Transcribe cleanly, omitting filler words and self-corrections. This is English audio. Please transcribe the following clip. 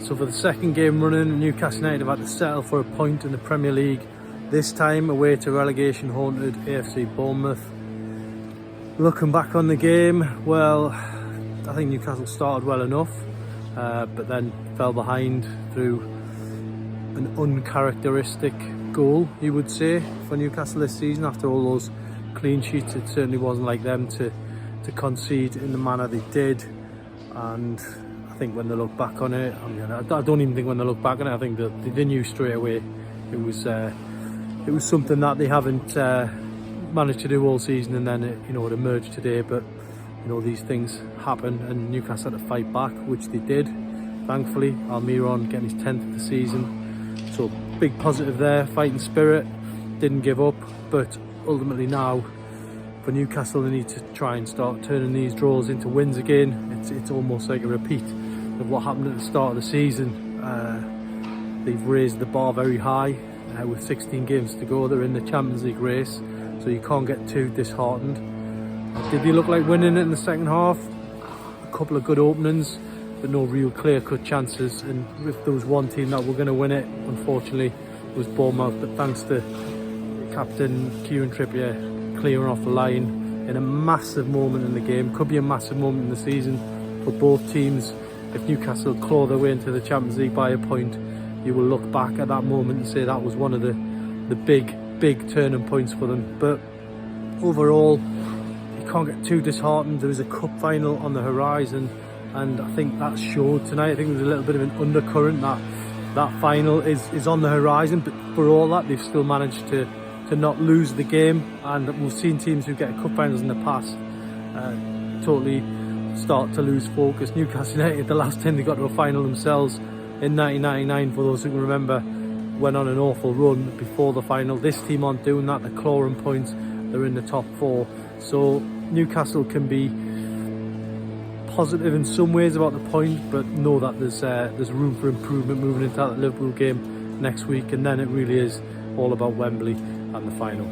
So for the second game running, Newcastle United have had to settle for a point in the Premier League, this time away to relegation haunted AFC Bournemouth. Looking back on the game, well, I think Newcastle started well enough, but then fell behind through an uncharacteristic goal, you would say, for Newcastle this season. After all those clean sheets, it certainly wasn't like them to concede in the manner they did. And I think when they look back on it, I mean, I don't even think when they look back on it, I think that they knew straight away it was something that they haven't managed to do all season, and then it emerged today. But these things happen, and Newcastle had to fight back, which they did. Thankfully, Almiron getting his 10th of the season, so big positive there. Fighting spirit, didn't give up, but ultimately now for Newcastle, they need to try and start turning these draws into wins again. It's almost like a repeat of what happened at the start of the season. They've raised the bar very high. With 16 games to go, they're in the Champions League race, so you can't get too disheartened. Did they look like winning it in the second half? A couple of good openings, but no real clear-cut chances. And if there was one team that were going to win it, unfortunately, it was Bournemouth. But thanks to captain Kieran Trippier clearing off the line in a massive moment in the game, could be a massive moment in the season for both teams. If Newcastle claw their way into the Champions League by a point, you will look back at that moment and say that was one of the big turning points for them. But overall, you can't get too disheartened. There was a cup final on the horizon, and I think that showed tonight. I think there was a little bit of an undercurrent that final is on the horizon, but for all that, they've still managed to not lose the game. And we've seen teams who get cup finals in the past totally start to lose focus. Newcastle United, the last time they got to a final themselves in 1999, for those who can remember, went on an awful run before the final. This team aren't doing that. They're clawing points. They're in the top 4. So Newcastle can be positive in some ways about the point, but know that there's room for improvement moving into that Liverpool game next week. And then it really is all about Wembley and the final.